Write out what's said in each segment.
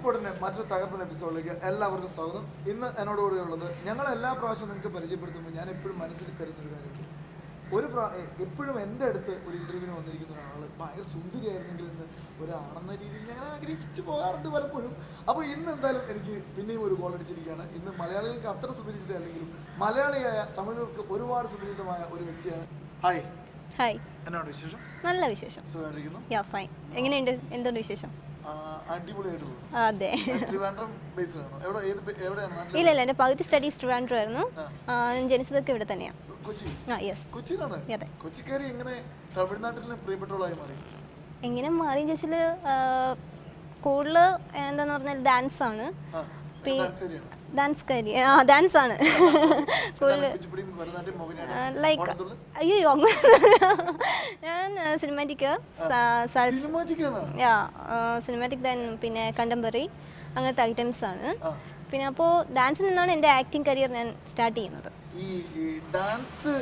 സ്പോട്ടിന്റെ മറ്റൊരു തകർപ്പൻ എപ്പിസോഡിലേക്ക് എല്ലാവർക്കും സ്വാഗതം. ഇന്ന് എന്നോടുകൂടിയുള്ളത് ഞങ്ങൾ എല്ലാ പ്രാവശ്യവും നിങ്ങൾക്ക് പരിചയപ്പെടുത്തുമ്പോൾ ഞാൻ എപ്പോഴും മനസ്സിൽ കരുതുന്ന ഒരു കാര്യമുണ്ട്. എപ്പോഴും എൻ്റെ അടുത്ത് ഒരു ഇന്റർവ്യൂവിന് വന്നിരിക്കുന്ന ഒരാൾ ഭയങ്കര സുന്ദരിയായിരുന്നെങ്കിൽ ഇന്ന് ഒരാണെന്ന രീതിയിൽ ഞാൻ ആഗ്രഹിച്ചു പോകാറുണ്ട് പലപ്പോഴും. അപ്പോൾ ഇന്ന് എന്തായാലും എനിക്ക് പിന്നെയും ഒരു ഗോൾ അടിച്ചിരിക്കുകയാണ്. ഇന്ന് മലയാളികൾക്ക് അത്ര സുപരിചിത അല്ലെങ്കിലും മലയാളിയായ തമിഴർക്ക് ഒരുപാട് സുപരിചിതമായ ഒരു വ്യക്തിയാണ്. ഹായ്. ഹായ്. എന്നാണ് വിശേഷം? നല്ല വിശേഷം. സുഖമായിരിക്കുന്നു. യാ ഫൈൻ. എങ്ങനെയുണ്ട്? എന്തുണ്ട് വിശേഷം? അടിപൊളിയായിട്ട് പോകും. അതെ. ഇല്ല ഇല്ല, എൻ്റെ പകുതി സ്റ്റഡീസ് ട്രിവാൻഡ്രം ആയിരുന്നു. ഞാൻ ജനിച്ചതൊക്കെ ഇവിടെ തന്നെയാണ്. കൊച്ചിയിലാണ്. കൊച്ചിക്കാരി എങ്ങനെ തമിഴ്നാട്ടിലെ പ്രിയപ്പെട്ടവളായി മാറി? എങ്ങനെ മാറിയെന്ന് ചോദിച്ചാൽ കൂടുതൽ എന്താന്ന് പറഞ്ഞാൽ ഡാൻസ് ആണ്. ഡാൻസ് ആണ് ലൈക്ക്. അയ്യോ അങ്ങനെ ഞാൻ സിനിമാറ്റിക് ദെൻ പിന്നെ കണ്ടംപററി അങ്ങനത്തെ ഐറ്റംസ് ആണ്. പിന്നെ അപ്പോൾ ഡാൻസിൽ നിന്നാണ് എൻ്റെ ആക്ടിങ് കരിയർ ഞാൻ സ്റ്റാർട്ട് ചെയ്യുന്നത്. ഈ ഡാൻസ്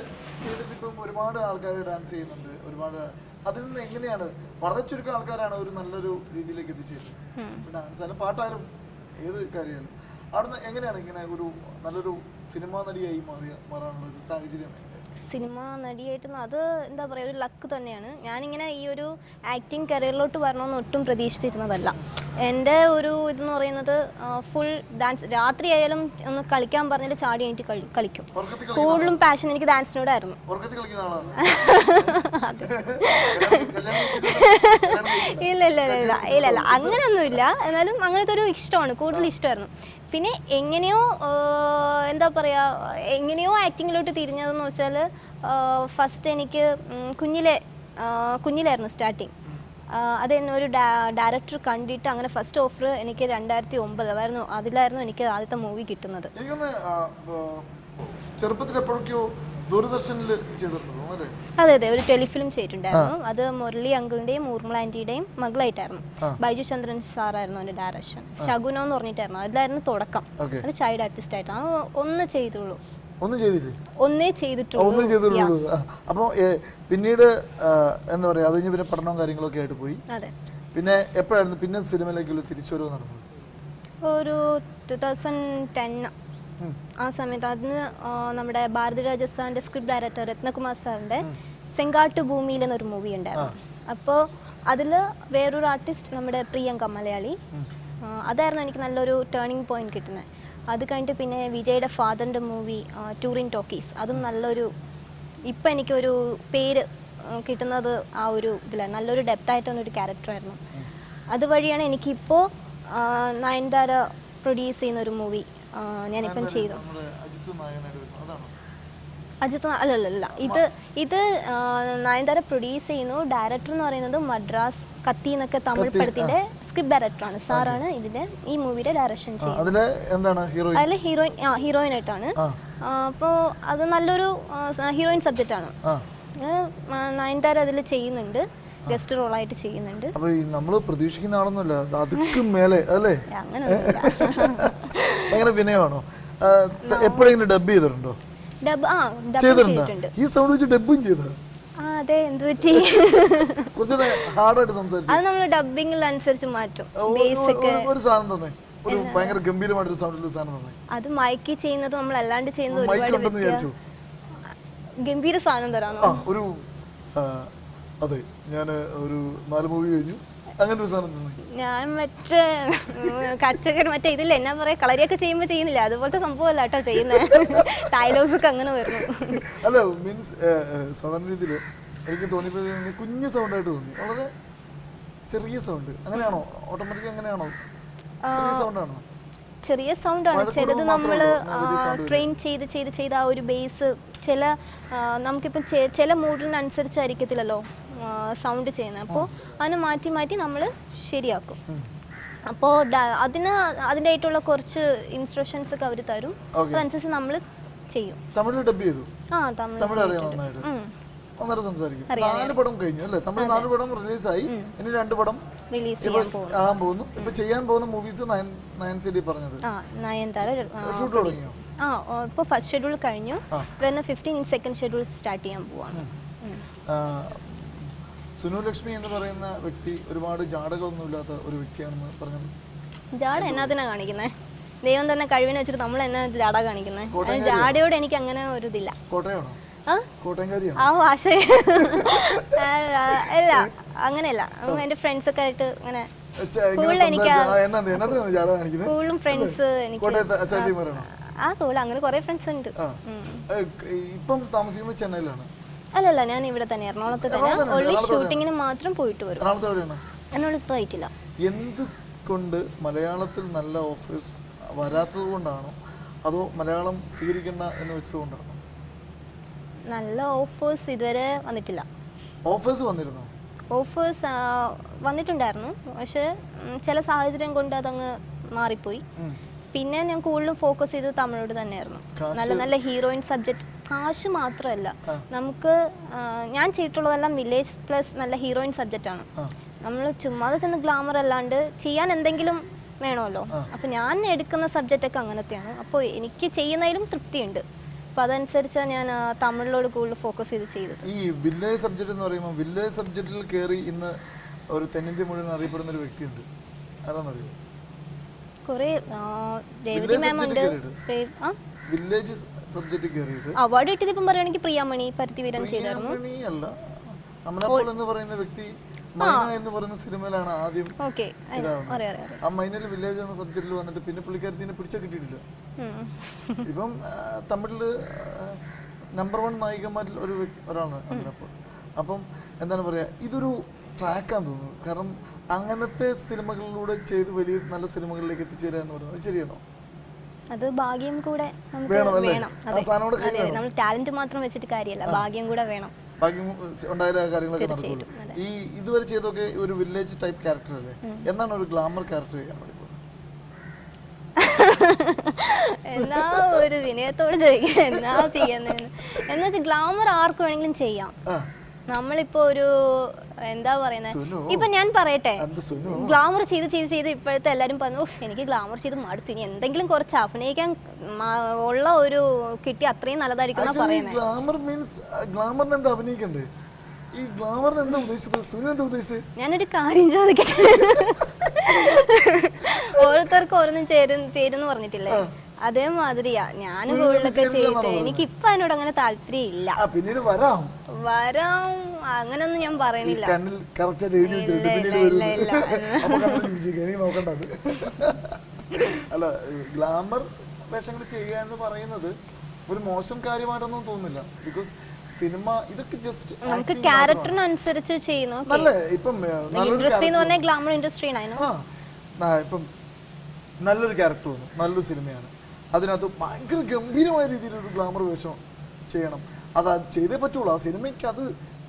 ചെയ്തിട്ട് ഇപ്പം ഒരുപാട് ആൾക്കാർ ഡാൻസ് ചെയ്യുന്നുണ്ട്. ഒരുപാട് അതിൽ നിന്ന് എങ്ങനെയാണ് വളരെ ചുരുക്കം ആൾക്കാരാണ് ഒരു നല്ലൊരു രീതിയിലേക്ക് എത്തിച്ചേരുന്നത്. ഡാൻസ് ആയാലും പാട്ടായാലും ഏത് കാര്യമായാലും അവിടുന്ന് എങ്ങനെയാണ് ഇങ്ങനെ ഒരു നല്ലൊരു സിനിമാ നടിയായി മാറാനുള്ള ഒരു സാഹചര്യം? സിനിമ നടിയായിട്ട് അത് എന്താ പറയുക, ഒരു ലക്ക് തന്നെയാണ്. ഞാനിങ്ങനെ ഈ ഒരു ആക്ടിങ് കരിയറിലോട്ട് വരണമെന്ന് ഒട്ടും പ്രതീക്ഷിച്ചിരുന്നതല്ല. എൻ്റെ ഒരു ഇതെന്ന് പറയുന്നത് ഫുൾ ഡാൻസ്. രാത്രി ആയാലും ഒന്ന് കളിക്കാൻ പറഞ്ഞിട്ട് ചാടി കഴിഞ്ഞിട്ട് കളിക്കും. കൂടുതലും പാഷൻ എനിക്ക് ഡാൻസിനോടായിരുന്നു. ഇല്ല ഇല്ല ഇല്ല ഇല്ല ഇല്ല അങ്ങനെയൊന്നുമില്ല. എന്നാലും അങ്ങനത്തെ ഒരു ഇഷ്ടമാണ്, കൂടുതൽ ഇഷ്ടമായിരുന്നു. പിന്നെ എങ്ങനെയോ എന്താ പറയുക, എങ്ങനെയോ ആക്ടിങ്ങിലോട്ട് തിരിഞ്ഞതെന്ന് വെച്ചാൽ ഫസ്റ്റ് എനിക്ക് കുഞ്ഞിലായിരുന്നു സ്റ്റാർട്ടിങ്. അത് എന്നെ ഒരു ഡയറക്ടർ കണ്ടിട്ട് അങ്ങനെ ഫസ്റ്റ് ഓഫർ എനിക്ക് 2009 അതിലായിരുന്നു എനിക്ക് ആദ്യത്തെ മൂവി കിട്ടുന്നത്. അതെ അതെ, ഒരു ടെലിഫിലിം ചെയ്തിട്ടുണ്ടായിരുന്നു. അത് മുരളി അങ്കിളിന്റെയും ഊർമിള ആന്റിയുടെയും മകളായിട്ടായിരുന്നു. ബൈജു ചന്ദ്രൻ സാറായിരുന്നു അതിന്റെ ഡയറക്ഷൻ. ശകുനം എന്ന് പറഞ്ഞിട്ടായിരുന്നു. അതിലായിരുന്നു തുടക്കം. അത് ചൈൽഡ് ആർട്ടിസ്റ്റ് ആയിട്ടാണ്. ഒന്നേ ചെയ്തിട്ടുള്ളൂ. അപ്പൊ പിന്നീട് എന്താ പറയാ, അത് പിന്നെ പഠനവും കാര്യങ്ങളൊക്കെ ആയിട്ട് പോയി. പിന്നെ എപ്പോഴായിരുന്നു പിന്നെ സിനിമയിലേക്കുള്ള തിരിച്ചുവരവ് നടന്നത്? ഒരു 2010 ആ സമയത്ത്. അതിന് നമ്മുടെ ഭാരതിരാജ സാറിന്റെ സ്ക്രിപ്റ്റ് ഡയറക്ടർ രത്നകുമാർ സാറിന്റെ സെങ്കാട്ടു ഭൂമിയിൽ എന്നൊരു മൂവി ഉണ്ടായിരുന്നു. അപ്പോൾ അതിൽ വേറൊരു ആർട്ടിസ്റ്റ് നമ്മുടെ പ്രിയങ്ക മലയാളി, അതായിരുന്നു എനിക്ക് നല്ലൊരു ടേണിംഗ് പോയിന്റ് കിട്ടുന്നത്. അത് കഴിഞ്ഞിട്ട് പിന്നെ വിജയുടെ ഫാദറിൻ്റെ മൂവി ടൂറിൻ ടോക്കീസ്, അതും നല്ലൊരു ഇപ്പം എനിക്കൊരു പേര് കിട്ടുന്നത് ആ ഒരു ഇതിലാണ്. നല്ലൊരു ഡെപ്തായിട്ടുള്ളൊരു ക്യാരക്ടറായിരുന്നു. അതുവഴിയാണ് എനിക്കിപ്പോൾ നയൻതാര പ്രൊഡ്യൂസ് ചെയ്യുന്ന ഒരു മൂവി ഞാനിപ്പം ചെയ്തു. അജിത്ത് അല്ലല്ല, ഇത് നയൻതാര പ്രൊഡ്യൂസ് ചെയ്യുന്നു. ഡയറക്ടർ എന്ന് പറയുന്നത് മദ്രാസ് കത്തി എന്നൊക്കെ തമിഴ് പടത്തിന്റെ സ്ക്രിപ്റ്റ് ഡയറക്ടറാണ്. സാറാണ് ഇതിന്റെ ഈ മൂവിയുടെ ഡയറക്ഷൻ ചെയ്യുന്നത്. അതിൽ ഹീറോയിൻ ആയിട്ടാണ്. അപ്പോൾ അത് നല്ലൊരു ഹീറോയിൻ സബ്ജക്റ്റ് ആണ്. നയൻതാര അതിൽ ചെയ്യുന്നുണ്ട്, ഗസ്റ്റ് റോളായിട്ട് ചെയ്യുന്നുണ്ട്. അപ്പൊ നമ്മൾ പ്രതീക്ഷിക്കുന്ന ആളൊന്നുമല്ല, അതുക്കും മേലെ അല്ലേ? അങ്ങനെ വിനയമാണോ? എപ്പോഴെങ്കിലും ഡബ് ചെയ്തിട്ടുണ്ടോ? ചെയ്തിട്ടുണ്ട്. ഈ സൗണ്ട് വെച്ച് ഡബും ചെയ്ത? അതെ. എന്ത് പറ്റി? അത് നമ്മൾ ഡബിംഗിൽ അനുസരിച്ച് മാറ്റും. ഒരു സാധനം തന്നെ, ഒരു ഭയങ്കര ഗംഭീരമായിട്ടൊരു സൗണ്ടിൽ സാധനം തന്നെ. അത് മൈക്കി ചെയ്യുന്നത് നമ്മൾ അല്ലാണ്ട് ചെയ്യുന്നത് ഒരുപാട് ഗംഭീര സാധനം തരാനോ? ഒരു അതെ, ഞാൻ ഒരു 4 മൂവി കഴിഞ്ഞു, അങ്ങനെ ഒരു സാധനം തന്നെ. ഞാൻ മറ്റേ കച്ചക്കറി മറ്റേ ഇതില്ല, എന്നാ പറയാ, കളരിയൊക്കെ ചെയ്യുമ്പോ ചെയ്യുന്നില്ല അതുപോലത്തെ സംഭവമല്ല കേട്ടോ ചെയ്യുന്നത്. ഡയലോഗ്സ് ഒക്കെ അങ്ങനെ വരുന്നു. അല്ല മീൻസ് സാധാരണ രീതിയിൽ എനിക്ക് തോന്നിയപ്പോൾ കുഞ്ഞു സൗണ്ട് ആയിട്ട് തോന്നി, വളരെ ചെറിയ സൗണ്ട്. അങ്ങനെയാണോ? ഓട്ടോമാറ്റിക് അങ്ങനെയാണോ? ചെറിയ സൗണ്ടാണോ? ചെറിയ സൗണ്ടാണ്. ചിലത് നമ്മൾ ട്രെയിൻ ചെയ്ത് ആ ഒരു ബേസ് നമുക്കിപ്പം ചില മൂഡിനനുസരിച്ചായിരിക്കത്തില്ലല്ലോ സൗണ്ട് ചെയ്യുന്നത്. അപ്പോൾ അതിനെ മാറ്റി നമ്മൾ ശരിയാക്കും. അപ്പോൾ അതിൻ്റെ ആയിട്ടുള്ള കുറച്ച് ഇൻസ്ട്രക്ഷൻസ് ഒക്കെ അവർ തരും, അതനുസരിച്ച് നമ്മൾ ചെയ്യും. തമിഴ് ഡബ് ചെയ്തു? തമിഴ് അറിയാം നന്നായിട്ട്, നന്നായിട്ട് സംസാരിക്കും. 4 പടം കഴിഞ്ഞു അല്ലേ? തമിഴ് 4 പടം റിലീസായി, ഇനി 2 പടം റിലീസ് ചെയ്യാൻ പോകുന്നു. ഇപ്പൊ ചെയ്യാൻ പോകുന്ന മൂവീസ് നയൻ സിഡി പറഞ്ഞത് ഷൂട്ട് തുടങ്ങിയോ? ഇപ്പോൾ ഫസ്റ്റ് ഷെഡ്യൂൾ കഴിഞ്ഞു, വരുന്ന 15 സെക്കൻഡ് ഷെഡ്യൂൾ സ്റ്റാർട്ട് ചെയ്യാൻ പോവാണ്. സുനു ലക്ഷ്മി എന്ന് പറയുന്ന വ്യക്തി ഒരുപാട് ജാടകളൊന്നുമില്ലാത്ത ഒരു വ്യക്തിയാണെന്ന് പറഞ്ഞു ജാട എന്നാത്തിനാ കാണിക്കുന്നത്? ദൈവം തന്നെ കഴിവിനെ വെച്ചിട്ട് നമ്മൾ എന്നാ ജാട കാണിക്കുന്നത്? ജാടയോട് എനിക്ക് അങ്ങനെ ഒരു ഇതില്ല. ആ ഭാഷ അല്ല, അങ്ങനെയല്ല. എന്റെ ഫ്രണ്ട്സ് ഒക്കെ ആയിട്ട് ഇങ്ങനെ കൂടുതലും എനിക്ക് കൂടുതലും ഫ്രണ്ട്സ് എനിക്ക് ആ കൂടുതൽ അങ്ങനെ കുറെ ഫ്രണ്ട്സ് ഉണ്ട്. അല്ലല്ല, ഞാൻ ഇവിടെ തന്നെ എറണാകുളത്ത് തന്നെ. ഓൺലി ഷൂട്ടിങ്ങിന് മാത്രം പോയിട്ട് വരും. എറണാകുളത്ത് പോയിട്ടില്ല. എന്തുകൊണ്ട് മലയാളത്തിൽ നല്ല ഓഫേഴ്സ് വരാത്തത് കൊണ്ടാണോ അതോ മലയാളം സ്വീകരിക്കണ്ട എന്ന് വെച്ചതുകൊണ്ടാണോ? നല്ല ഓഫേഴ്സ് ഇതുവരെ വന്നിട്ടില്ല. ഓഫേഴ്സ് വന്നിരുന്നു? ഓഫേഴ്സ് വന്നിട്ടുണ്ടായിരുന്നു, പക്ഷെ ചില സാഹചര്യം കൊണ്ട് അതങ്ങ് മാറിപ്പോയി. പിന്നെ ഞാൻ കൂടുതലും ഫോക്കസ് ചെയ്തത് തമിഴോട് തന്നെയായിരുന്നു. നല്ല നല്ല ഹീറോയിൻ സബ്ജക്റ്റ്. കാശ് മാത്രമല്ല, നമുക്ക് ഞാൻ ചെയ്തിട്ടുള്ളതെല്ലാം വില്ലേജ് പ്ലസ് നല്ല ഹീറോയിൻ സബ്ജക്റ്റ് ആണ്. നമ്മൾ ചുമ്മാതെ ചെന്ന് ഗ്ലാമർ അല്ലാണ്ട് ചെയ്യാൻ എന്തെങ്കിലും വേണമല്ലോ. അപ്പം ഞാൻ എടുക്കുന്ന സബ്ജക്റ്റ് ഒക്കെ അങ്ങനത്തെയാണ്. അപ്പോൾ എനിക്ക് ചെയ്യുന്നതിലും തൃപ്തിയുണ്ട്. അപ്പോൾ അതനുസരിച്ചാണ് ഞാൻ തമിഴിലോട് കൂടുതൽ ഫോക്കസ് ചെയ്തത്. ഈ വില്ലേജ് സബ്ജക്റ്റ് എന്ന് പറയുമ്പോൾ വില്ലേജ് സബ്ജക്റ്റിൽ കയറി ഇന്ന് ഒരു തെന്നിന്ത്യ മുഴുവൻ അറിയപ്പെടുന്ന ഒരു വ്യക്തിയുണ്ട്. ആരാന്നറിയോ? കുറേ രേവതി മാം ഉണ്ട്. വില്ലേജ് സബ്ജക്റ്റ് കയറിയിട്ട് അവാർഡ് കിട്ടിയത് ഇപ്പം പറയുകയാണെങ്കിൽ പ്രിയാമണി പരുത്തിവീരൻ ചെയ്തായിരുന്നു. അല്ല, അമലാപോൾ എന്ന് പറയുന്ന വ്യക്തി മൈന എന്ന് പറയുന്ന സിനിമയിലാണ് ആദ്യം. ആ മൈനയിൽ വില്ലേജ് എന്ന സബ്ജക്റ്റിൽ വന്നിട്ട് പിന്നെ പുള്ളിക്കാരത്തിനെ പിടിച്ചാൽ കിട്ടിയിട്ടില്ല. ഇപ്പം തമിഴില് നമ്പർ 1 നായികമാരിൽ ഒരാളാണ് അമലാപോൾ. അപ്പം എന്താണ് പറയാ, ഇതൊരു ട്രാക്കാന്ന് തോന്നുന്നു. കാരണം അങ്ങനത്തെ സിനിമകളിലൂടെ ചെയ്ത് വലിയ നല്ല സിനിമകളിലേക്ക് എത്തിച്ചേരുക എന്ന് പറയുന്നത് ശരിയാണോ? അത് ഭാഗ്യം കൂടെ വേണം. നമ്മൾ ടാലന്റ് മാത്രം വെച്ചിട്ട് കാര്യമല്ല, ഭാഗ്യം കൂടെ വേണം. ഭാഗ്യം ഉണ്ടായ കാര്യങ്ങളൊക്കെ നടക്കുള്ളൂ. ഈ ഇതുവരെ ചെയ്തൊക്കെ ഒരു വില്ലേജ് ടൈപ്പ് ക്യാരക്ടർ അല്ലേ, എന്നാണ് ഒരു ഗ്ലാമർ ക്യാരക്ടർ ചെയ്യാൻ വേണ്ടി പോകുന്നത്? എന്നാ ഒരു വിനയത്തോട് ചോദിക്കുക, എന്നാ ചെയ്യുന്നതെന്ന്. എന്ന് വെച്ചാൽ ഗ്ലാമർ ആർക്ക് വേണമെങ്കിലും ചെയ്യാം. നമ്മളിപ്പോ ഒരു എന്താ പറയുന്നത്, ഇപ്പൊ ഞാൻ പറയട്ടെ, ഗ്ലാമർ ചെയ്ത് ഇപ്പോഴത്തെ എല്ലാരും പറഞ്ഞു എനിക്ക് ഗ്ലാമർ ചെയ്ത് മടുത്തു, ഇനി എന്തെങ്കിലും കുറച്ച് അഭിനയിക്കാൻ ഉള്ള ഒരു കിട്ടി അത്രയും നല്ലതായിരിക്കും പറയുന്നത്. ഗ്ലാമർ മീൻസ് ഗ്ലാമറിന് എന്താ അഭിനയിക്കണ്ടേ? ഈ ഗ്ലാമറിന് എന്താ ഉദ്ദേശിച്ചത്? സുനു എന്താ ഉദ്ദേശിച്ചത്? ഞാനൊരു കാര്യം ചോദിക്കട്ടെ, ഓരോരുത്തർക്കും ഓരോന്നും ചേരുന്ന് പറഞ്ഞിട്ടില്ലേ, അതേമാതിരിയാ ഞാനും കൂടുതലൊക്കെ ചെയ്തിട്ട് എനിക്ക് ഇപ്പൊ അതിനോട് അങ്ങനെ താല്പര്യം ഇല്ല. വരാം അങ്ങനൊന്നും ഞാൻ പറയുന്നില്ല. അല്ല, ഗ്ലാമർ വേഷങ്ങൾ ചെയ്യുക എന്ന് പറയുന്നത് ഒരു മോശം കാര്യമായിട്ടൊന്നും തോന്നുന്നില്ല. ബിക്കോസ് സിനിമ ഇതൊക്കെ ജസ്റ്റ് നമുക്ക് ക്യാരക്ടറിനനുസരിച്ച് ചെയ്യുന്നു. ഇപ്പം ഇൻഡസ്ട്രി എന്ന് പറഞ്ഞാൽ ഗ്ലാമർ ഇൻഡസ്ട്രി ഇപ്പം നല്ലൊരു ക്യാരക്ടർ വന്നു, നല്ലൊരു സിനിമയാണ്, അതിനകത്ത് ഭയങ്കര ഗംഭീരമായ രീതിയിലൊരു ഗ്ലാമർ വേഷം ചെയ്യണം. അത് ചെയ്തേ പറ്റുള്ളൂ. ആ സിനിമയ്ക്ക് അത്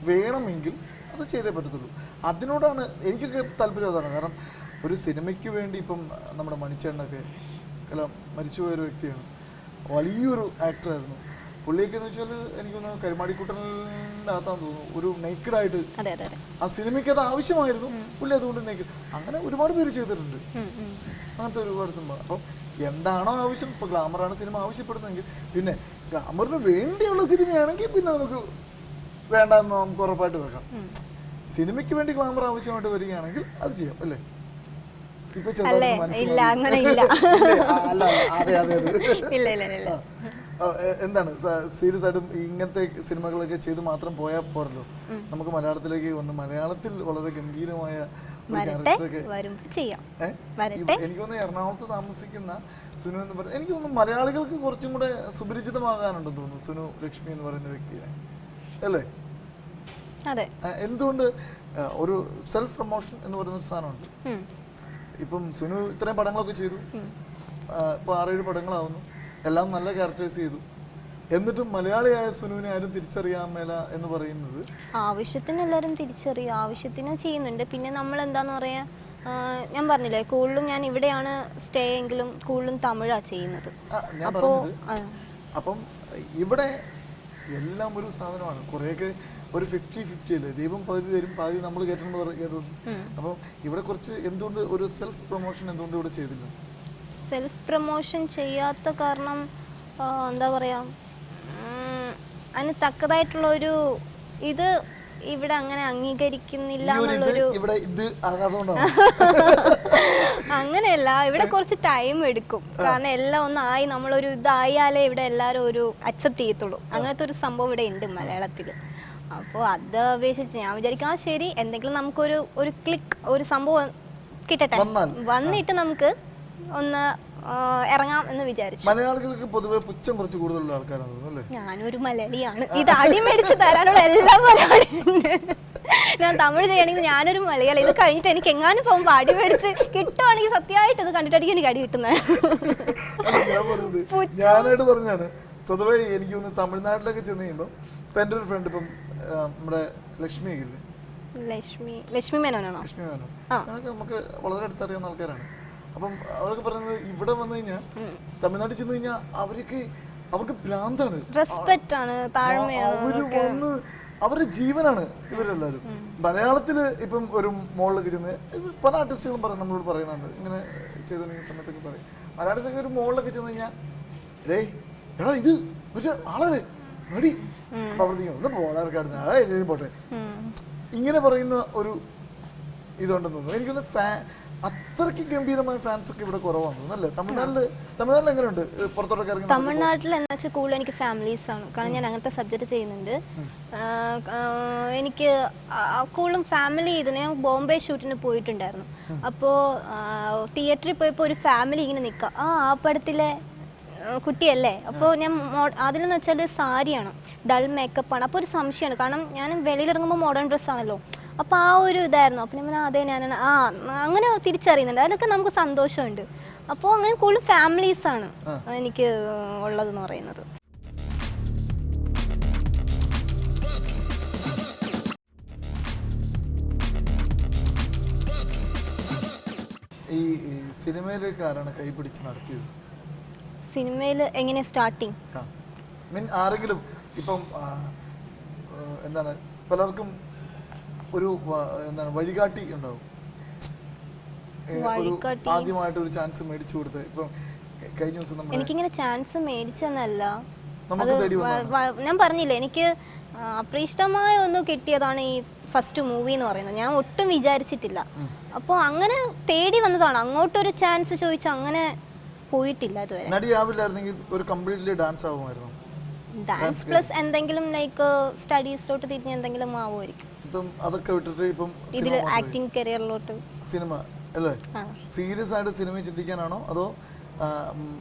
വേണമെങ്കിൽ അത് ചെയ്തേ പറ്റത്തുള്ളൂ. അതിനോടാണ് എനിക്കൊക്കെ താല്പര്യം. അതാണ് കാരണം ഒരു സിനിമയ്ക്ക് വേണ്ടി ഇപ്പം നമ്മുടെ മണിച്ചേട്ടനൊക്കെ മരിച്ചുപോയൊരു വ്യക്തിയാണ്, വലിയൊരു ആക്ടറായിരുന്നു. പുള്ളിയൊക്കെ എന്ന് വെച്ചാൽ എനിക്കൊന്ന് കരുമാടിക്കുട്ടനിൻ്റെ അകത്താന്ന് തോന്നുന്നു ഒരു നേക്കഡായിട്ട് ആ സിനിമയ്ക്ക് അത് ആവശ്യമായിരുന്നു, പുള്ളി അതുകൊണ്ട് നേക്കഡ്. അങ്ങനെ ഒരുപാട് പേര് ചെയ്തിട്ടുണ്ട് അങ്ങനത്തെ ഒരുപാട് സിനിമ. അപ്പം എന്താണോ ആവശ്യം, ഇപ്പോൾ ഗ്ലാമറാണ് സിനിമ ആവശ്യപ്പെടുന്നതെങ്കിൽ, പിന്നെ ഗ്ലാമറിന് വേണ്ടിയുള്ള സിനിമയാണെങ്കിൽ പിന്നെ നമുക്ക് വേണ്ടെന്ന് നമുക്ക് ഉറപ്പായിട്ട് വെക്കാം. സിനിമയ്ക്ക് വേണ്ടി ഗ്ലാമർ ആവശ്യമായിട്ട് വരികയാണെങ്കിൽ അത് ചെയ്യാം അല്ലേ? ഇപ്പൊ എന്താണ് സീരിയസ് ആയിട്ടും ഇങ്ങനത്തെ സിനിമകളൊക്കെ ചെയ്ത് മാത്രം പോയാൽ പോരല്ലോ, നമുക്ക് മലയാളത്തിലേക്ക് വന്ന് മലയാളത്തിൽ വളരെ ഗംഭീരമായ എനിക്കൊന്ന് എറണാകുളത്ത് താമസിക്കുന്ന സുനു എന്ന് പറയുന്നത് എനിക്ക് തോന്നുന്നു മലയാളികൾക്ക് കുറച്ചും കൂടെ സുപരിചിതമാകാനുണ്ടെന്ന് തോന്നുന്നു സുനു ലക്ഷ്മി എന്ന് പറയുന്ന വ്യക്തിയെ അല്ലേ? എന്തുകൊണ്ട് ഒരു സെൽഫ് പ്രൊമോഷൻ എന്ന് പറയുന്ന ഒരു സാധനമുണ്ട്. ഇപ്പം സുനു ഇത്രയും പടങ്ങളൊക്കെ ചെയ്തു, ഇപ്പൊ 6-7 പടങ്ങളാവുന്നു, എല്ലാം നല്ല ക്യാരക്ടറൈസ് ചെയ്തു, എന്നിട്ടും മലയാളിയായ സുനുവിനെ ആരും തിരിച്ചറിയാൻ മേല എന്ന് പറയുന്നത്. ആവശ്യത്തിന് എല്ലാവരും തിരിച്ചറിയും, ആവശ്യത്തിന് ചെയ്യുന്നുണ്ട്. പിന്നെ നമ്മൾ എന്താന്ന് പറയാ, ഞാൻ പറഞ്ഞില്ലേ കൂടുതലും ഞാൻ ഇവിടെയാണ് സ്റ്റേ എങ്കിലും കൂടുതലും തമിഴാ ചെയ്യുന്നത്. അപ്പം ഇവിടെ എല്ലാം ഒരു സാധനമാണ്, കുറെയൊക്കെ ഒരു 50-50 അല്ലേ, ദൈവം പകുതി തരും പകുതി നമ്മൾ കേട്ടിട്ടുണ്ട്. അപ്പം ഇവിടെ കുറച്ച് എന്തുകൊണ്ട് ഒരു സെൽഫ് പ്രൊമോഷൻ എന്തുകൊണ്ട് ഇവിടെ ചെയ്തില്ല? സെൽഫ് പ്രൊമോഷൻ ചെയ്യാത്ത കാരണം എന്താ പറയാ, അതിന് തക്കതായിട്ടുള്ള ഒരു ഇത് ഇവിടെ അങ്ങനെ അംഗീകരിക്കുന്നില്ല ഈ ഒരു ഇത് എന്നുള്ളൊരു ഇവിടെ ഇത് ആകാത്തതുകൊണ്ടാണ്. അങ്ങനെയല്ല, ഇവിടെ കുറച്ച് ടൈം എടുക്കും. കാരണം എല്ലാം ഒന്നായി നമ്മളൊരു ഇതായാലേ ഇവിടെ എല്ലാവരും ഒരു അക്സെപ്റ്റ് ചെയ്യത്തുള്ളൂ. അങ്ങനത്തെ ഒരു സംഭവം ഇവിടെ ഉണ്ട് മലയാളത്തിൽ. അപ്പോൾ അത് അപേക്ഷിച്ച് ഞാൻ വിചാരിക്കും ആ ശരി, എന്തെങ്കിലും നമുക്കൊരു ക്ലിക്ക് ഒരു സംഭവം കിട്ടട്ടെ, വന്നിട്ട് നമുക്ക് ഒന്ന് ഇറങ്ങാം എന്ന് വിചാരിച്ചു. മലയാളികൾക്ക് പൊതുവെ പുച്ഛം കുറച്ച് കൂടുതലുള്ള ആൾക്കാരാണ് തോന്നുന്നു. ഞാനൊരു മലയാളിയാണ്, ഇത് അടിമേടിച്ച് തരാനുള്ള എല്ലാ പരിപാടിയുണ്ട്. ഞാൻ തമിഴ് ചെയ്യണമെങ്കിൽ ഞാനൊരു മലയാളി. ഇത് കഴിഞ്ഞിട്ട് എനിക്ക് എങ്ങാനും പോകുമ്പോൾ അടി മേടിച്ച് കിട്ടുവാണെങ്കിൽ സത്യമായിട്ട് ഇത് കണ്ടിട്ടായിരിക്കും എനിക്ക് അടി കിട്ടുന്നത്. ഞാനായിട്ട് പറഞ്ഞാണ് സ്വതവേ എനിക്ക് ഒന്ന് തമിഴ്നാട്ടിലൊക്കെ ചെന്ന് കഴിയുമ്പോൾ ഇപ്പം എൻ്റെ ഒരു ഫ്രണ്ട് ഇപ്പം നമ്മുടെ ലക്ഷ്മി ഇല്ലേ, ലക്ഷ്മി മേനോനാണോ? ലക്ഷ്മി മേനോൻ ഞങ്ങൾക്ക് നമുക്ക് വളരെ അടുത്തറിയാവുന്ന ആൾക്കാരാണ്. അപ്പം അവരൊക്കെ പറയുന്നത് ഇവിടെ വന്നു കഴിഞ്ഞാൽ തമിഴ്നാട്ടിൽ ചെന്ന് കഴിഞ്ഞാൽ അവർക്ക് ഭ്രാന്താണ്, റെസ്പെക്റ്റ് ആണ്, അവര് വന്ന് അവരുടെ ജീവനാണ് ഇവരെല്ലാവരും. മലയാളത്തില് ഇപ്പം ഒരു മോളിലൊക്കെ ചെന്ന് പല ആർട്ടിസ്റ്റുകളും നമ്മളോട് പറയുന്നുണ്ട്, ഇങ്ങനെ ചെയ്തിട്ടുണ്ടെങ്കിൽ സമയത്തൊക്കെ പറയും. മലയാളത്തിലൊക്കെ ഒരു മോളിലൊക്കെ ചെന്ന് കഴിഞ്ഞാൽ എടാ ഇത് ഒരു ആളല്ലേ മടി പ്രവർത്തിക്കും, ഒന്ന് പോടാർക്കാടുന്ന പോട്ടെ, ഇങ്ങനെ പറയുന്ന ഒരു ഇതുണ്ടെന്ന് തോന്നുന്നു. എനിക്കൊന്ന് അത്രയ്ക്ക് ഗംഭീരമായ ഫാൻസ് ഒക്കെ ഇവിടെ കുറവാണ് തോന്നുന്നല്ലേ? തമിഴ്നാട്ടിൽ എങ്ങനെയുണ്ട് പുറത്തോട്ടൊക്കെ ഇറങ്ങി? തമിഴ്നാട്ടിൽ എന്ന് വെച്ചാൽ കൂടുതൽ എനിക്ക് ഫാമിലീസ് ആണ്, കാരണം ഞാൻ അങ്ങനത്തെ സബ്ജക്ട് ചെയ്യുന്നുണ്ട്. എനിക്ക് കൂടുതലും ഫാമിലി ഇതിന് ബോംബെ ഷൂട്ടിന് പോയിട്ടുണ്ടായിരുന്നു. അപ്പോൾ തിയേറ്ററിൽ പോയപ്പോൾ ഒരു ഫാമിലി ഇങ്ങനെ നിൽക്കുക, ആ പടത്തിലെ കുട്ടിയല്ലേ. അപ്പോൾ ഞാൻ അതിലെന്ന് വെച്ചാൽ സാരിയാണ്, ഡൾ മേക്കപ്പാണ്. അപ്പോൾ ഒരു സംശയമാണ്, കാരണം ഞാൻ വെളിയിലിറങ്ങുമ്പോൾ മോഡേൺ ഡ്രസ്സാണല്ലോ. അപ്പോൾ ആ ഒരു ഇതായിരുന്നു. അപ്പം ഞാൻ അതെ ഞാൻ അങ്ങനെ തിരിച്ചറിയുന്നുണ്ട്, അതൊക്കെ നമുക്ക് സന്തോഷമുണ്ട്. അപ്പോൾ അങ്ങനെ കൂടുതൽ ഫാമിലീസാണ് എനിക്ക് ഉള്ളതെന്ന് പറയുന്നത്. ഈ സിനിമയിലേക്ക് ആരാണ് കൈ പിടിച്ച് നടത്തിയത്? സിനിമയിൽ എങ്ങനെ സ്റ്റാർട്ടിങ് ആരെങ്കിലും ഇപ്പം എന്താണ് പലർക്കും ഒരു എന്താണ് വഴികാട്ടി ഉണ്ടാവും, ആദ്യമായിട്ട് ഒരു ചാൻസ് മേടിച്ചു കൊടുത്ത്. ഇപ്പം കഴിഞ്ഞ ദിവസം എനിക്കിങ്ങനെ ചാൻസ് മേടിച്ചെന്നല്ല, ഞാൻ പറഞ്ഞില്ലേ എനിക്ക് അപ്രീഷ്ടമായ ഒന്ന് കിട്ടിയതാണ് ഈ ഫസ്റ്റ് മൂവി എന്ന് പറയുന്നത്. ഞാൻ ഒട്ടും വിചാരിച്ചിട്ടില്ല. അപ്പോൾ അങ്ങനെ തേടി വന്നതാണ്, അങ്ങോട്ടൊരു ചാൻസ് ചോദിച്ചു അങ്ങനെ പോയിട്ടില്ല ഇതുവരെ. നടിയാവില്ലായിരുന്നെങ്കിൽ ഒരു കംപ്ലീറ്റ്ലി ഡാൻസ് ആവുമായിരുന്നു. ഡാൻസ് പ്ലസ് എന്തെങ്കിലും ലൈക്ക് സ്റ്റഡീസിലോട്ട് തിരിഞ്ഞ് എന്തെങ്കിലും ആവുമായിരിക്കും. ഇപ്പം അതൊക്കെ വിട്ടിട്ട് ഇപ്പം ഇതിൽ ആക്ടിങ് കരിയറിലോട്ട് സിനിമ അല്ലേ? സീരിയസ് ആയിട്ട് സിനിമ ചിന്തിക്കാനാണോ അതോ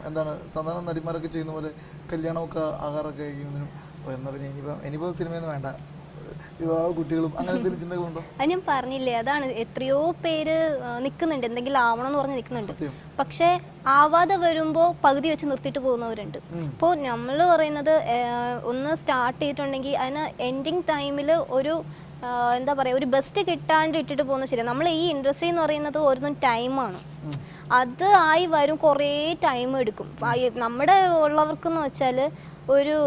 എന്താണ് സാധാരണ നടിമാരൊക്കെ ചെയ്യുന്ന പോലെ കല്യാണമൊക്കെ ആകാറൊക്കെ കഴിയുന്നതിനും എന്നാ പിന്നെ ഇനിയിപ്പോ സിനിമയൊന്നും വേണ്ട, വിവാഹ കുട്ടികളും അങ്ങനെ എന്തെങ്കിലും ചിന്തകളുണ്ടോ? അത് ഞാൻ പറഞ്ഞില്ലേ, അതാണ് എത്രയോ പേര് നിൽക്കുന്നുണ്ട്, എന്തെങ്കിലും ആവണം എന്ന് പറഞ്ഞ് നിൽക്കുന്നുണ്ട്. പക്ഷെ ആവാതെ വരുമ്പോൾ പകുതി വെച്ച് നിർത്തിയിട്ട് പോകുന്നവരുണ്ട്. ഇപ്പോൾ നമ്മൾ പറയുന്നത് ഒന്ന് സ്റ്റാർട്ട് ചെയ്തിട്ടുണ്ടെങ്കിൽ അതിന് എൻഡിങ് ടൈമിൽ ഒരു എന്താ പറയുക ഒരു ബെസ്റ്റ് കിട്ടാണ്ട് ഇട്ടിട്ട് പോകുന്നത് ശരി. നമ്മൾ ഈ ഇൻഡസ്ട്രി എന്ന് പറയുന്നത് ഓരോന്നും ടൈമാണ്, അത് ആയി വരും, കുറേ ടൈം എടുക്കും. നമ്മുടെ ഉള്ളവർക്കെന്ന് വെച്ചാൽ ഒരു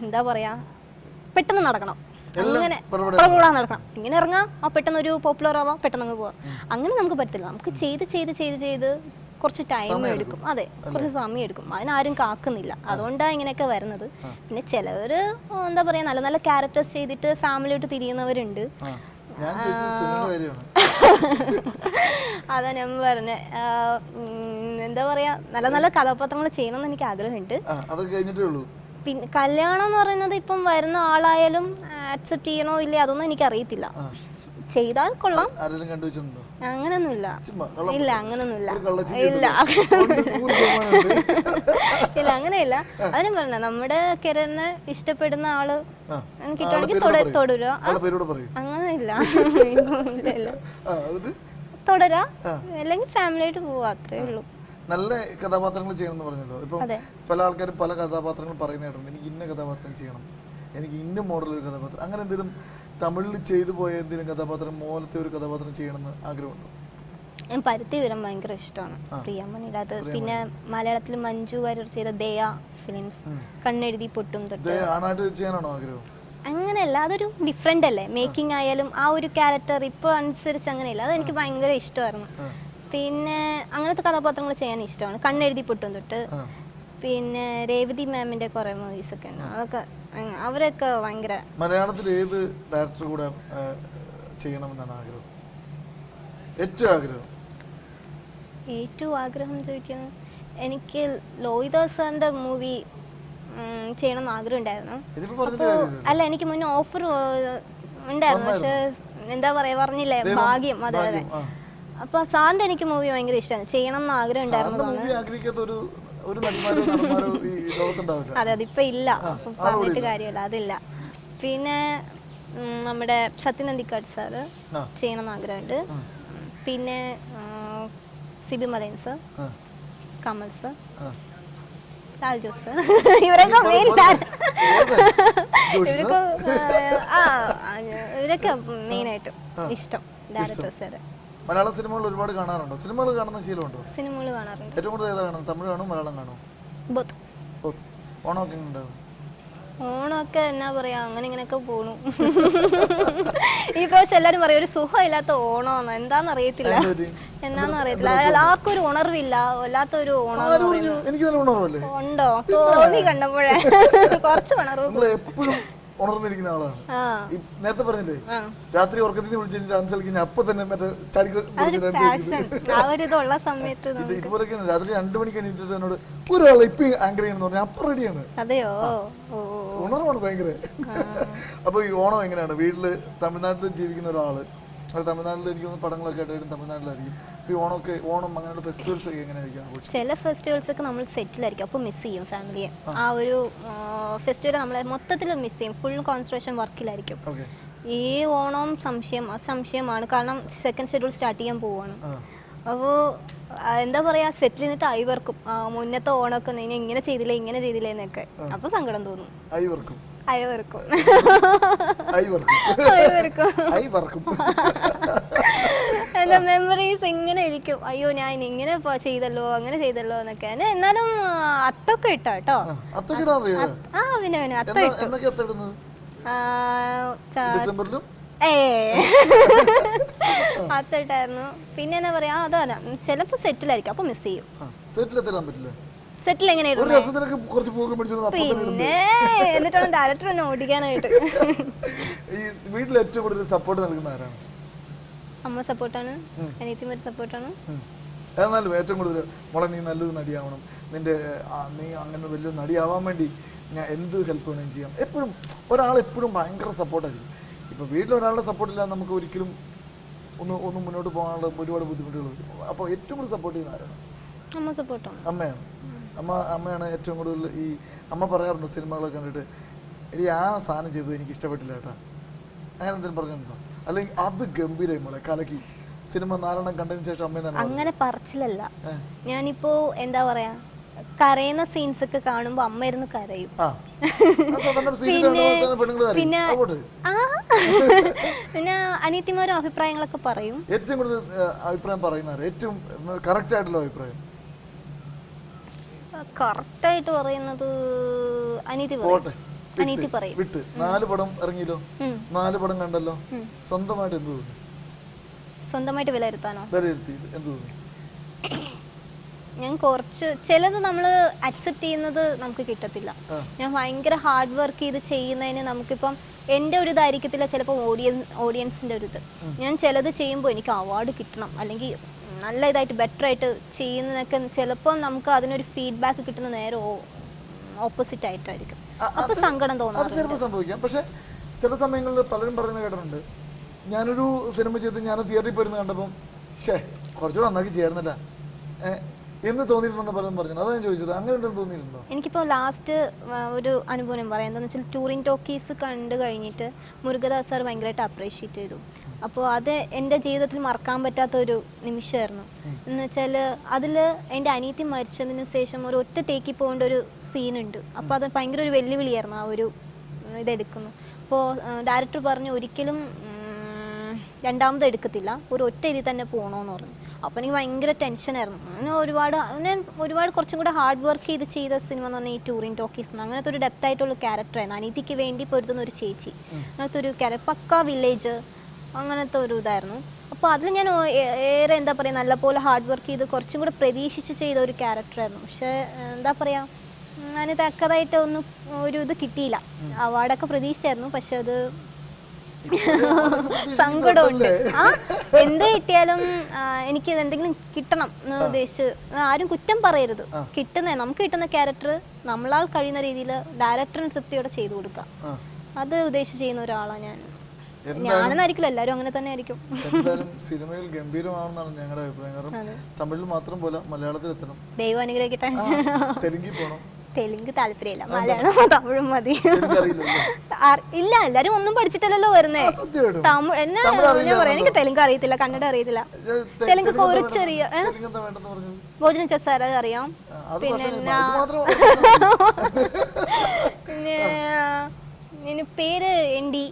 എന്താ പറയുക പെട്ടെന്ന് നടക്കണം, അങ്ങനെ നടക്കണം, ഇങ്ങനെ ഇറങ്ങാം, പെട്ടെന്ന് ഒരു പോപ്പുലർ ആവാം, പെട്ടെന്ന് അങ്ങ് പോവാം. അങ്ങനെ നമുക്ക് പറ്റില്ല. നമുക്ക് ചെയ്ത് കുറച്ച് ടൈം എടുക്കും. അതെ, കുറച്ച് സമയം എടുക്കും. അതിനാരും കാക്കുന്നില്ല. അതുകൊണ്ടാണ് ഇങ്ങനെയൊക്കെ വരുന്നത്. പിന്നെ ചിലവര് എന്താ പറയാ നല്ല നല്ല ക്യാരക്ടേഴ്സ് ചെയ്തിട്ട് ഫാമിലിയോട്ട് തിരിയുന്നവരുണ്ട്. അതാ ഞാൻ പറഞ്ഞ എന്താ പറയാ നല്ല നല്ല കഥാപാത്രങ്ങൾ ചെയ്യണമെന്ന് എനിക്ക് ആഗ്രഹമുണ്ട്. പിന്നെ കല്യാണം എന്ന് പറയുന്നത് ഇപ്പം വരുന്ന ആളായാലും അക്സെപ്റ്റ് ചെയ്യണോ ഇല്ലേ അതൊന്നും എനിക്ക് അറിയത്തില്ല. ചെയ്താൽ കൊള്ളാം, അങ്ങനൊന്നുമില്ല. ഇല്ല അങ്ങനൊന്നുമില്ല, ഇല്ല ഇല്ല അങ്ങനെയില്ല. അതിന് പറഞ്ഞ നമ്മുടെ കരിയറിനെ ഇഷ്ടപ്പെടുന്ന ആള് കിട്ടുവാണെങ്കിൽ തുടരുക, അങ്ങനെയില്ല തുടരാ, അല്ലെങ്കിൽ ഫാമിലിയായിട്ട് പോവാ, അത്രേ ഉള്ളൂ. നല്ല കഥാപാത്രങ്ങൾ ചെയ്യണമെന്ന് പറഞ്ഞല്ലോ. ഇപ്പം പല ആൾക്കാരും പല കഥാപാത്രങ്ങൾ പറയുന്ന കേട്ടോ, എനിക്ക് ഇന്ന കഥാപാത്രം ചെയ്യണം, എനിക്ക് ഇന്ന മോഡലൊരു കഥാപാത്രം, അങ്ങനെ എന്തെങ്കിലും തമിഴിൽ ചെയ്തു പോയ എന്തെങ്കിലും കഥാപാത്രം മോലത്തെ ഒരു കഥാപാത്രം ചെയ്യണമെന്ന് ആഗ്രഹമുണ്ടോ? ഞാൻ പരുത്തി വരാൻ ഭയങ്കര ഇഷ്ടമാണ്, പ്രിയമ്മനില്ലാത്ത. പിന്നെ മലയാളത്തിൽ മഞ്ജു വാര്യർ ചെയ്ത ദയ ഫിലിംസ്, കണ്ണെഴുതി പൊട്ടും തൊട്ട് ചെയ്യാനാണോ ആഗ്രഹം? അങ്ങനെയല്ല, അതൊരു ഡിഫറെന്റ് അല്ലേ, മേക്കിംഗ് ആയാലും ആ ഒരു ക്യാരക്ടർ ഇപ്പോൾ അനുസരിച്ച് അങ്ങനെയല്ല, അതെനിക്ക് ഭയങ്കര ഇഷ്ടമായിരുന്നു. പിന്നെ അങ്ങനത്തെ കഥാപാത്രങ്ങൾ ചെയ്യാൻ ഇഷ്ടമാണ്, കണ്ണെഴുതി പൊട്ടും തൊട്ട്. പിന്നെ രേവതി മാമിൻ്റെ കുറേ മൂവീസൊക്കെ ഉണ്ട്. അതൊക്കെ അവരൊക്കെ ഭയങ്കര. മലയാളത്തിൽ ഏത് ഡയറക്ടർ കൂടെ ചെയ്യണമെന്നാണ് ആഗ്രഹം? ഏറ്റവും ആഗ്രഹം ചോദിക്കുന്നത് എനിക്ക് ലോഹിതാസ് സാറിൻ്റെ മൂവി ചെയ്യണമെന്ന് ആഗ്രഹം ഉണ്ടായിരുന്നു. അല്ല, എനിക്ക് മുന്നേ ഓഫർ ഉണ്ടായിരുന്നു, പക്ഷെ എന്താ പറയാ, പറഞ്ഞില്ലേ, ഭാഗ്യം. അതെ അതെ. അപ്പൊ സാറിന്റെ എനിക്ക് മൂവി ഭയങ്കര ഇഷ്ടമാണ്, ചെയ്യണം എന്ന് ആഗ്രഹം ഉണ്ടായിരുന്നു. അതെ, അതിപ്പോ ഇല്ല, അപ്പൊ പറഞ്ഞിട്ട് കാര്യമല്ല, അതില്ല. പിന്നെ നമ്മുടെ സത്യനന്ദിക്കാട് സാറ് ചെയ്യണം എന്ന് ആഗ്രഹമുണ്ട്. പിന്നെ Sibi Malayil sir, Kamal sir, Lal Jose sir, ഇവരൊക്കെ മെയിനായിട്ടും ഇഷ്ടം ഡയറക്ടേഴ്സ്. മലയാള സിനിമകൾ ഒരുപാട് കാണാറുണ്ടോ? സിനിമകൾ കാണുന്ന ശീലമുണ്ടോ? സിനിമകൾ കാണാറുണ്ട്. ഏറ്റവും കൂടുതൽ ഏതാ കാണുന്നത്? തമിഴ് കാണോ മലയാളം കാണോ? ബോത്ത്. ഓണമൊക്കെ ഉണ്ടാവും. ഓണമൊക്കെ എന്നാ പറയാ, അങ്ങനെ ഇങ്ങനെയൊക്കെ പോണു. ഈ പ്രാവശ്യം എല്ലാരും പറയും ഒരു സുഖമില്ലാത്ത ഓണമെന്ന്. എന്താന്ന് അറിയത്തില്ല, ആർക്കും ഒരു ഉണർവില്ല, വല്ലാത്തൊരു ഓണം. ഉണ്ടോ? തോന്നി കണ്ടപ്പോഴേ കുറച്ച് ഉണർവ്. ഉണർന്നിരിക്കുന്ന ആളാണ്. നേരത്തെ പറഞ്ഞില്ലേ, രാത്രി ഉറക്കത്തിൽ വിളിച്ചിട്ട് ഡാൻസ് കളിക്കുന്ന അപ്പൊ തന്നെ മറ്റേ ഇതുപോലൊക്കെ. രാത്രി 2 മണിക്ക് എണീറ്റിട്ട് എന്നോട് ഒരാൾ ഇപ്പൊ ആങ്കർ ചെയ്യണമെന്ന് പറഞ്ഞാൽ അപ്പൊ റെഡിയാണ്. ഉണർവാണ് ഭയങ്കര. അപ്പൊ ഈ ഓണം എങ്ങനെയാണ് വീട്ടില്? തമിഴ്നാട്ടിൽ ജീവിക്കുന്ന ഒരാള്, തമിഴ്നാട്ടിൽ എനിക്ക് പടങ്ങളൊക്കെ ആയിട്ട് തമിഴ്നാട്ടിലായിരിക്കും. ഈ ഓണം അങ്ങനെയുള്ള ഫെസ്റ്റിവൽസ് ഒക്കെ എങ്ങനെയായിരിക്കും? ചില ഫെസ്റ്റിവൽസ് ഒക്കെ നമ്മൾ സെറ്റിലായിരിക്കും, അപ്പോൾ മിസ് ചെയ്യും ഫാമിലിയെ. ആ ഒരു ഫെസ്റ്റിവൽ നമ്മളെ മൊത്തത്തിൽ മിസ് ചെയ്യും, ഫുൾ കോൺസെൻട്രേഷൻ വർക്കിലായിരിക്കും. ഈ ഓണം സംശയമാണ്, കാരണം സെക്കൻഡ് ഷെഡ്യൂൾ സ്റ്റാർട്ട് ചെയ്യാൻ പോവാണ്. അപ്പോൾ എന്താ പറയാ, സെറ്റിൽ നിന്നിട്ട് ഐവർക്കും മുന്നത്തെ ഓണമൊക്കെ ഇങ്ങനെ ചെയ്തില്ലേ എന്നൊക്കെ. അപ്പൊ സങ്കടം തോന്നും. എന്താ മെമ്മറീസ് ഇങ്ങനെ ഇരിക്കും, അയ്യോ ഞാൻ ഇങ്ങനെ ചെയ്തല്ലോ അങ്ങനെ ചെയ്തല്ലോ എന്നൊക്കെ. എന്നാലും അത്തൊക്കെ ഇട്ടോ കേട്ടോ. പിന്നെ അത്ത അത്തിട്ടായിരുന്നു. പിന്നെ എന്താ പറയാ, അതാണ് ചിലപ്പോ സെറ്റിലായിരിക്കും, അപ്പൊ മിസ് ചെയ്യും. സെറ്റിൽ എങ്ങനെയായിരുന്നു? പിന്നെ എന്നിട്ടാണ് ഡയറക്ടർ എന്നെ ഓടിക്കാനായിട്ട്. അമ്മ സപ്പോർട്ടാണ്, അനിയത്തിമാർ സപ്പോർട്ടാണ്. എന്നാലും ഏറ്റവും കൂടുതൽ മോളെ നീ നല്ലൊരു നടിയാവണം, നീ അങ്ങനെ വലിയൊരു നടിയാവാൻ വേണ്ടി ഞാൻ എന്ത് ഹെൽപ്പ് വേണമെങ്കിലും ചെയ്യാം. എപ്പോഴും ഒരാളെപ്പോഴും ഭയങ്കര സപ്പോർട്ടായിരിക്കും. ഇപ്പൊ വീട്ടിലൊരാളുടെ സപ്പോർട്ടില്ലാതെ നമുക്ക് ഒരിക്കലും ഒന്ന് മുന്നോട്ട് പോകാനുള്ള ഒരുപാട് ബുദ്ധിമുട്ടുകൾ. അപ്പോൾ ഏറ്റവും കൂടുതൽ സപ്പോർട്ട് ചെയ്യുന്ന ആരാണ്? അമ്മയാണ് ഏറ്റവും കൂടുതൽ. ഈ അമ്മ പറയാറുണ്ടോ സിനിമകളൊക്കെ കണ്ടിട്ട്, എടി ആ സാധനം ചെയ്തത് എനിക്ക് ഇഷ്ടപ്പെട്ടില്ല കേട്ടാ, അങ്ങനെ എന്തെങ്കിലും പറഞ്ഞിട്ടുണ്ടോ? അല്ലെങ്കിൽ അത് ഗംഭീരമായി മോളെ കലക്കി സിനിമ 4 കണ്ടതിന് ശേഷം അമ്മ അങ്ങനെ പറച്ചിലല്ല. ഞാനിപ്പോ എന്താ പറയാ, കരയുന്ന സീൻസ് ഒക്കെ കാണുമ്പോ അമ്മ ഇരുന്ന് കരയും. പിന്നെ അനിയത്തിമാരും അഭിപ്രായങ്ങളൊക്കെ പറയും. ഏറ്റവും കൂടുതൽ അഭിപ്രായം പറയുന്ന ഏറ്റവും കറക്റ്റ് ആയിട്ടുള്ള അഭിപ്രായം? കറക്റ്റ് ആയിട്ട് പറയുന്നത് അനിയത്തി പറയും. 4 പടം ഇറങ്ങിയല്ലോ, 4 പടം കണ്ടല്ലോ, സ്വന്തമായിട്ട് എന്ത് തോന്നി? സ്വന്തമായിട്ട് വിലയിരുത്താനോ? വിലയിരുത്തി എന്ത് തോന്നി? ഞാൻ കുറച്ച് ചിലത് നമ്മൾ അക്സെപ്റ്റ് ചെയ്യുന്നത് നമുക്ക് കിട്ടത്തില്ല. ഞാൻ ഭയങ്കര ഹാർഡ് വർക്ക് ചെയ്ത് ചെയ്യുന്നതിന് നമുക്കിപ്പം എൻ്റെ ഒരു ഇതായിരിക്കത്തില്ല, ചിലപ്പോൾ ഓഡിയൻസിൻ്റെ ഒരു ഇത്. ഞാൻ ചിലത് ചെയ്യുമ്പോൾ എനിക്ക് അവാർഡ് കിട്ടണം, അല്ലെങ്കിൽ നല്ല ഇതായിട്ട് ബെറ്റർ ആയിട്ട് ചെയ്യുന്നതൊക്കെ ചിലപ്പോൾ നമുക്ക് അതിനൊരു ഫീഡ്ബാക്ക് കിട്ടുന്ന നേരെ ഓപ്പോസിറ്റ് ആയിട്ടായിരിക്കും. അപ്പൊ സങ്കടം തോന്നുന്നു. സംഭവിക്കാം. പക്ഷെ ചില സമയങ്ങളിൽ പലരും പറയുന്നത് കേട്ടിട്ടുണ്ട്, ഞാനൊരു സിനിമ ചെയ്ത് ഞാൻ തിയേറ്ററിൽ പോയിരുന്ന് കണ്ടപ്പം കുറച്ചുകൂടെ നന്നാക്കി ചെയ്യാറുന്നില്ല എന്ന് തോന്നിയിട്ടുണ്ടെന്ന് പലരും പറഞ്ഞു. അതാണ് ഞാൻ ചോദിച്ചത്, അങ്ങനെ എന്തെങ്കിലും തോന്നിയിട്ടുണ്ടോ? എനിക്കിപ്പോൾ ലാസ്റ്റ് ഒരു അനുഭവം പറയാം. എന്താണെന്ന് വെച്ചാൽ ടൂറിംഗ് ടോക്കീസ് കണ്ടു കഴിഞ്ഞിട്ട് മുരുകദാസ് സാർ ഭയങ്കരമായിട്ട് അപ്രീഷിയേറ്റ് ചെയ്തു. അപ്പോൾ അത് എൻ്റെ ജീവിതത്തിൽ മറക്കാൻ പറ്റാത്തൊരു നിമിഷമായിരുന്നു. എന്ന് വെച്ചാൽ അതിൽ എൻ്റെ അനിയത്തി മരിച്ചതിന് ശേഷം ഒരു ഒറ്റ ടേക്കിൽ പോകേണ്ട ഒരു സീനുണ്ട്. അപ്പോൾ അത് ഭയങ്കര ഒരു വെല്ലുവിളിയായിരുന്നു ആ ഒരു ഇതെടുക്കുന്നു. അപ്പോൾ ഡയറക്ടർ പറഞ്ഞു ഒരിക്കലും രണ്ടാമത് എടുക്കത്തില്ല, ഒരു ഒറ്റ ഇതിൽ തന്നെ പോകണമെന്ന് പറഞ്ഞു. അപ്പോൾ എനിക്ക് ഭയങ്കര ടെൻഷനായിരുന്നു. ഞാൻ ഒരുപാട് കുറച്ചും കൂടെ ഹാർഡ് വർക്ക് ചെയ്ത സിനിമ എന്ന് പറഞ്ഞാൽ ഈ ടൂറിംഗ് ടോക്കീസ്. അങ്ങനത്തെ ഒരു ഡെപ്ത് ആയിട്ടുള്ള ക്യാരക്ടറായിരുന്നു. അനീതിക്ക് വേണ്ടി പൊരുത്തുന്ന ഒരു ചേച്ചി, അങ്ങനത്തെ ഒരു പക്കാ വില്ലേജ്, അങ്ങനത്തെ ഒരു ഇതായിരുന്നു. അപ്പോൾ അതിൽ ഞാൻ ഏറെ എന്താ പറയുക, നല്ലപോലെ ഹാർഡ് വർക്ക് ചെയ്ത് കുറച്ചും കൂടെ പ്രതീക്ഷിച്ച് ചെയ്ത ഒരു ക്യാരക്ടറായിരുന്നു. പക്ഷേ എന്താ പറയുക, അതിന് തക്കതായിട്ട് ഒന്നും ഒരു ഇത് കിട്ടിയില്ല. അവാർഡൊക്കെ പ്രതീക്ഷിച്ചായിരുന്നു, പക്ഷെ അത് സങ്കടമുണ്ട്. എന്ത് കിട്ടിയാലും എനിക്ക് എന്തെങ്കിലും കിട്ടണം എന്ന് ഉദ്ദേശിച്ച് ആരും കുറ്റം പറയരുത്. നമുക്ക് കിട്ടുന്ന ക്യാരക്ടർ നമ്മളാൽ കഴിയുന്ന രീതിയിൽ ഡയറക്ടറിന് തൃപ്തിയോടെ ചെയ്തു കൊടുക്കാം. അത് ഉദ്ദേശിച്ച് ചെയ്യുന്ന ഒരാളാണ് ഞാൻ. ഞാനെന്നായിരിക്കില്ല, എല്ലാവരും അങ്ങനെ തന്നെ ആയിരിക്കും. എന്തായാലും സിനിമയിൽ ഗംഭീരമാണെന്നാണ് ഞങ്ങളുടെ അഭിപ്രായം. കാരണം തമിഴിൽ മാത്രം പോലെ മലയാളത്തിൽ എത്തണം. ദൈവം അനുഗ്രഹിക്കട്ടെ. തെലുങ്കിൽ പോകണം. തെലുങ്ക് താല്പര്യമില്ല, മലയാളം തമിഴും മതി. ഇല്ല, എല്ലാരും ഒന്നും പഠിച്ചിട്ടല്ലോ വരുന്നേ. തമിഴ് എന്നാ ഞാൻ പറയാം, എനിക്ക് തെലുങ്ക് അറിയത്തില്ല, കന്നഡ അറിയത്തില്ല. തെലുങ്ക് ഒരു ചെറിയ ഭോജനം ചെസ്സാര അറിയാം. പിന്നെ പേര് എൻഡി,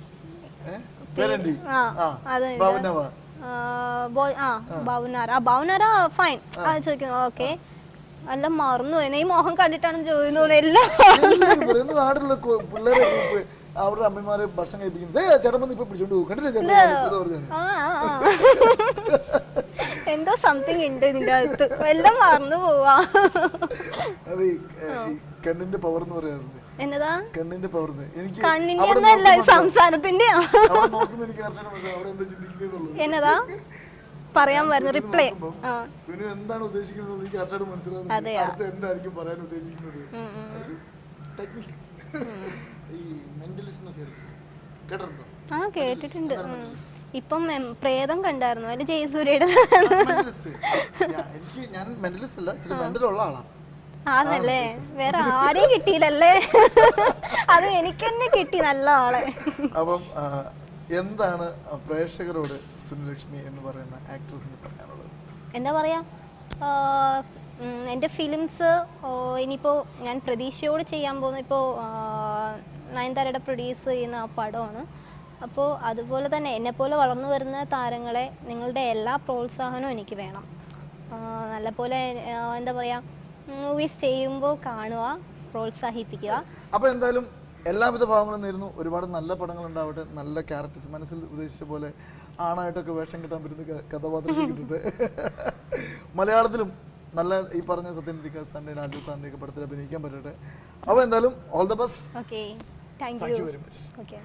ഭാവനാര ഫൈൻ. അത് ചോദിക്കുന്നു. ഓക്കെ, എല്ലാം മറന്നു. ഈ മോഹം കണ്ടിട്ടാണ് ചോദിക്കുന്നത്. എല്ലാം നാട്ടിലുള്ള പിള്ളേരെ അവരുടെ അമ്മമാരെ ഭക്ഷണം കഴിപ്പിക്കുന്നത് എന്തോ സംതിങ് ഉണ്ട് ഇതിന്റെ അകത്ത്, എല്ലാം മറന്നു പോവാ. അതെ, കണ്ണിന്റെ പവർ എന്ന് പറയാറുണ്ട്. എന്നതാ കണ്ണിന്റെ പവർ? എനിക്ക് കണ്ണിന്റെ സംസാരത്തിന്റെ എന്നതാ പറയാൻ വരുന്ന റിപ്ലൈ. സുനു എന്താണ് ഉദ്ദേശിക്കുന്നത് എനിക്ക് കറക്റ്റായിട്ട് മനസ്സിലാവുന്നത്. അടുത്ത് എന്തായിരിക്കും പറയാൻ ഉദ്ദേശിക്കുന്നത്. ടെക്നിക് ഈ മെന്റലിസ്റ്റ് കേട്ടിട്ടുണ്ടോ? കേട്ടിട്ടുണ്ട്. ഇപ്പം പ്രേതം കണ്ടായിരുന്നു, അതിൽ ജയസൂര്യയുടെ. എനിക്ക് ഞാൻ മെന്റലിസ്റ്റ് അല്ല, ഇച്ചിരി മെന്റൽ ഉള്ള ആളാ. ആണല്ലേ? വേറെ ആരെയും കിട്ടിയില്ലല്ലേ? അത് എനിക്ക് തന്നെ കിട്ടി, നല്ല ആളെ. അപ്പം എന്താണ് പ്രേക്ഷകരോട് സുനുലക്ഷ്മി എന്ന് പറയുന്ന ആക്ട്രസിന് പറയാനുള്ളത്? എന്താ പറയാ, എൻ്റെ ഫിലിംസ് ഇനിയിപ്പോൾ ഞാൻ പ്രതീക്ഷയോട് ചെയ്യാൻ പോകുന്ന ഇപ്പോൾ നയൻതാരയുടെ പ്രൊഡ്യൂസ് ചെയ്യുന്ന ആ പടമാണ്. അപ്പോൾ അതുപോലെ തന്നെ എന്നെപ്പോലെ വളർന്നു വരുന്ന താരങ്ങളെ നിങ്ങളുടെ എല്ലാ പ്രോത്സാഹനവും എനിക്ക് വേണം. നല്ലപോലെ എന്താ പറയുക, മൂവീസ് ചെയ്യുമ്പോൾ കാണുക, പ്രോത്സാഹിപ്പിക്കുക. അപ്പോൾ എന്തായാലും എല്ലാവിധ ഭാവങ്ങളും നേരുന്നു. ഒരുപാട് നല്ല പടങ്ങൾ ഉണ്ടാവട്ടെ. നല്ല ക്യാരക്ടേഴ്സ്, മനസ്സിൽ ഉദ്ദേശിച്ച പോലെ ആണായിട്ടൊക്കെ വേഷം കിട്ടാൻ പറ്റുന്ന കഥാപാത്രം കിട്ടിട്ട് മലയാളത്തിലും നല്ല ഈ പറഞ്ഞ സത്യനിധിക സൺഡേ രാജു സാറിൻ്റെ ഒക്കെ പടത്തിൽ അഭിനയിക്കാൻ പറ്റട്ടെ. അപ്പോൾ എന്തായാലും all the best. Okay, thank you very much. Okay.